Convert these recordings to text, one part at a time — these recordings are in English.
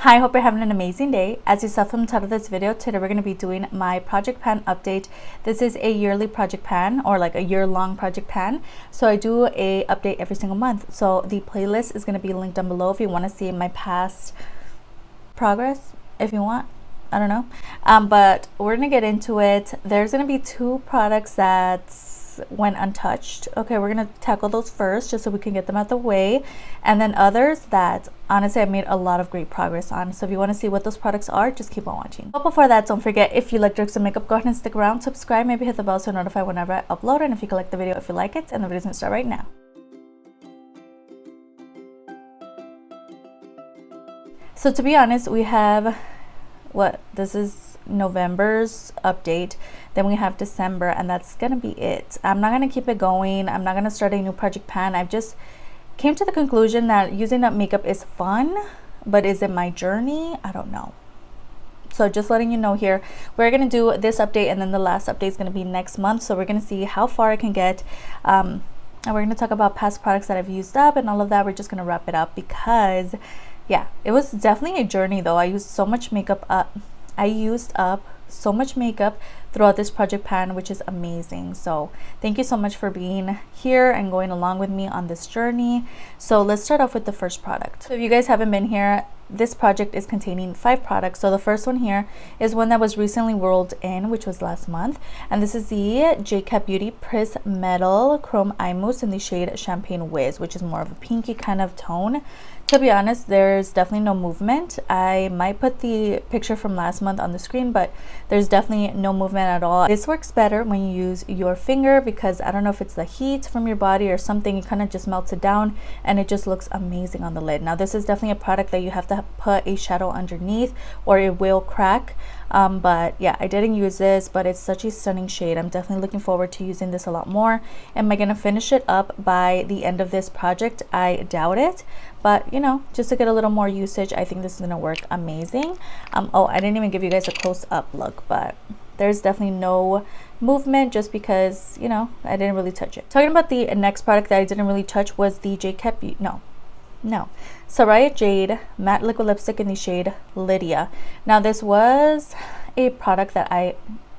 Hi, I hope you're having an amazing day. As you saw from the title of this video, today we're going to be doing my project pan update. This is a yearly project pan, or like a year-long project pan. So I do a update every single month. So the playlist is going to be linked down below if you want to see my past progress, if you want. I don't know. But we're going to get into it. There's going to be two products that went untouched. Okay, we're gonna tackle those first just so we can get them out the way, and then others that honestly I made a lot of great progress on. So if you want to see what those products are, just keep on watching. But before that, don't forget, if you like drugs and makeup, go ahead and stick around, subscribe, maybe hit the bell so you're notified whenever I upload, and if you can like the video if you like it. And the video's gonna start right now. So to be honest, we have this is November's update, then we have December, and that's gonna be it. I'm not gonna keep it going. I'm not gonna start a new project pan. I've just came to the conclusion that using up makeup is fun, but is it my journey? I don't know. So just letting you know here, we're gonna do this update, and then the last update is gonna be next month. So we're gonna see how far I can get, and we're gonna talk about past products that I've used up and all of that. We're just gonna wrap it up because yeah, it was definitely a journey though. I used so much makeup up. I used up so much makeup throughout this project pan, which is amazing. So thank you so much for being here and going along with me on this journey. So let's start off with the first product. So if you guys haven't been here, this project is containing 5 products. So the first one here is one that was recently rolled in, which was last month, and this is the JCat Beauty Pris Metal Chrome Eye Mousse in the shade Champagne Whiz, which is more of a pinky kind of tone. To be honest, there's definitely no movement. I might put the picture from last month on the screen, but there's definitely no movement at all. This works better when you use your finger because I don't know if it's the heat from your body or something, it kind of just melts it down and it just looks amazing on the lid. Now this is definitely a product that you have to put a shadow underneath or it will crack. But yeah, I didn't use this, but it's such a stunning shade. I'm definitely looking forward to using this a lot more. Am I gonna finish it up by the end of this project? I doubt it, but you know, just to get a little more usage, I think this is gonna work amazing. Oh, I didn't even give you guys a close-up look, but there's definitely no movement just because, you know, I didn't really touch it. Talking about the next product that I didn't really touch was the JCat Soraya Jade matte liquid lipstick in the shade Lydia. Now this was a product that I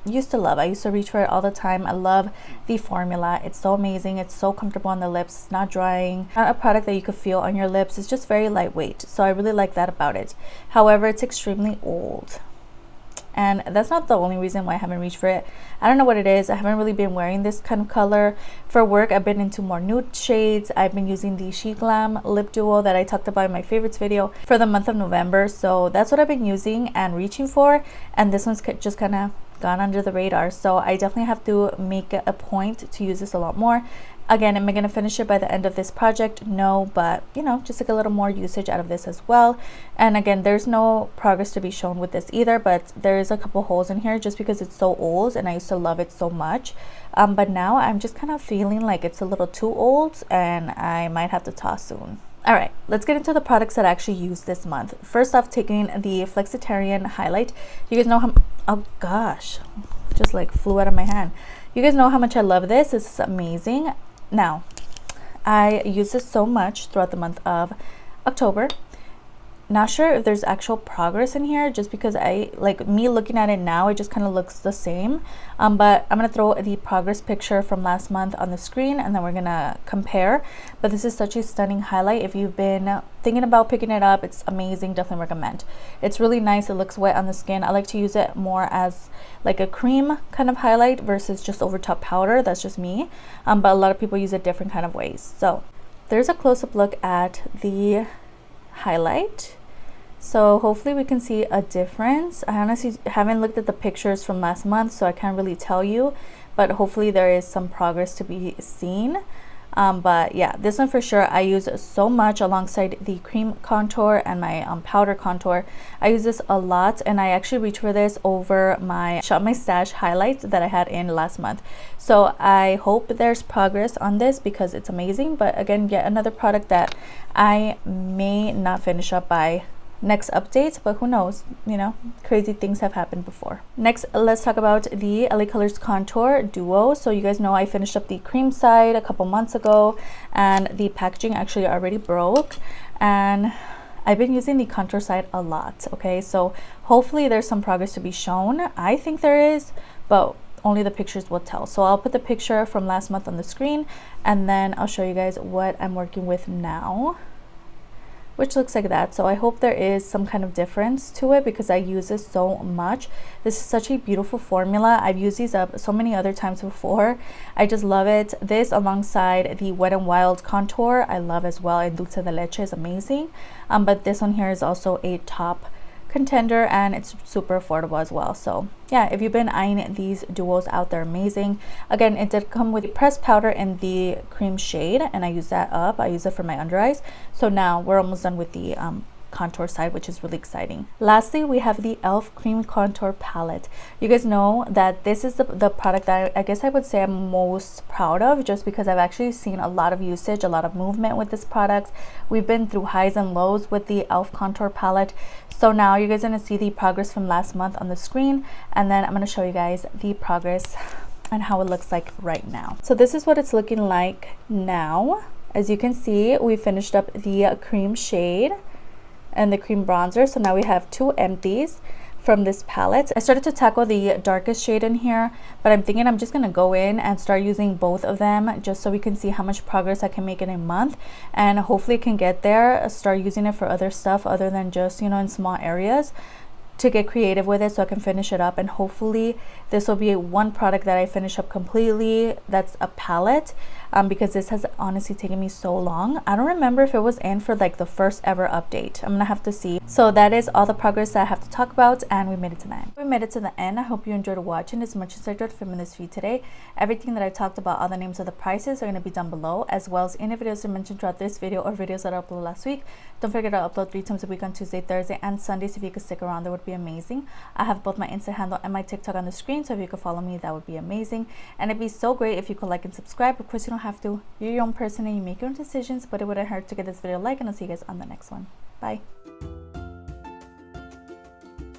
used to love. I used to reach for it all the time. I love the formula. It's so amazing. It's so comfortable on the lips. It's not drying. Not a product that you could feel on your lips. It's just very lightweight. So I really like that about it. However, it's extremely old. And that's not the only reason why I haven't reached for it. I don't know what it is. I haven't really been wearing this kind of color. For work, I've been into more nude shades. I've been using the She Glam lip duo that I talked about in my favorites video for the month of November. So that's what I've been using and reaching for. And this one's just kind of gone under the radar. So I definitely have to make a point to use this a lot more. Again, am I going to finish it by the end of this project? No, but you know, just like a little more usage out of this as well. And again, there's no progress to be shown with this either, but there is a couple holes in here just because it's so old and I used to love it so much. But now I'm just kind of feeling like it's a little too old and I might have to toss soon. All right, let's get into the products that I actually used this month. First off, taking the Flexitarian highlight. You guys know how, oh gosh, just like flew out of my hand. You guys know how much I love this. This is amazing. Now, I use this so much throughout the month of October. Not sure if there's actual progress in here just because I like me looking at it now, it just kind of looks the same. But I'm gonna throw the progress picture from last month on the screen and then we're gonna compare. But this is such a stunning highlight. If you've been thinking about picking it up, it's amazing. Definitely recommend. It's really nice. It looks wet on the skin. I like to use it more as like a cream kind of highlight versus just over top powder. That's just me. But a lot of people use it different kind of ways. So there's a close-up look at the highlight. So hopefully we can see a difference. I honestly haven't looked at the pictures from last month, so I can't really tell you, but hopefully there is some progress to be seen. But yeah, this one for sure I use so much alongside the cream contour and my powder contour. I use this a lot and I actually reach for this over my Shop My Stash highlight that I had in last month. So I hope there's progress on this because it's amazing. But again, yet another product that I may not finish up by next update, but who knows, you know, crazy things have happened before. Next, let's talk about the LA Colors Contour Duo. So you guys know I finished up the cream side a couple months ago and the packaging actually already broke, and I've been using the contour side a lot. Okay, so hopefully there's some progress to be shown. I think there is, but only the pictures will tell. So I'll put the picture from last month on the screen, and then I'll show you guys what I'm working with now, which looks like that. So I hope there is some kind of difference to it because I use this so much. This is such a beautiful formula. I've used these up so many other times before. I just love it. This alongside the Wet n Wild contour I love as well, and Dulce de Leche is amazing. But this one here is also a top contender, and it's super affordable as well. So yeah, if you've been eyeing these duos out, they're amazing. Again, it did come with the pressed powder in the cream shade, and I use that up. I use it for my under eyes. So now we're almost done with the contour side, which is really exciting. Lastly, we have the e.l.f. cream contour palette. You guys know that this is the product that I guess I would say I'm most proud of, just because I've actually seen a lot of usage, a lot of movement with this product. We've been through highs and lows with the e.l.f. contour palette. So now you guys are going to see the progress from last month on the screen, and then I'm going to show you guys the progress and how it looks like right now. So this is what it's looking like now. As you can see, we finished up the cream shade and the cream bronzer. So now we have two empties from this palette. I started to tackle the darkest shade in here, but I'm thinking I'm just gonna go in and start using both of them just so we can see how much progress I can make in a month, and hopefully can get there, start using it for other stuff other than just, you know, in small areas, to get creative with it so I can finish it up. And hopefully this will be one product that I finish up completely, that's a palette, because this has honestly taken me so long. I don't remember if it was in for like the first ever update. I'm gonna have to see. So that is all the progress that I have to talk about, and we made it to the end. We made it to the end. I hope you enjoyed watching as much as I enjoyed filming this video today. Everything that I talked about, all the names of the prices, are going to be down below, as well as any videos I mentioned throughout this video or videos that I uploaded last week. Don't forget to upload 3 times a week on Tuesday, Thursday, and Sundays. If you could stick around, that would be amazing. I have both my Insta handle and my TikTok on the screen, so if you could follow me, that would be amazing. And it'd be so great if you could like and subscribe. Of course, you don't have to. You're your own person and you make your own decisions, but it wouldn't hurt to get this video a like, and I'll see you guys on the next one. Bye.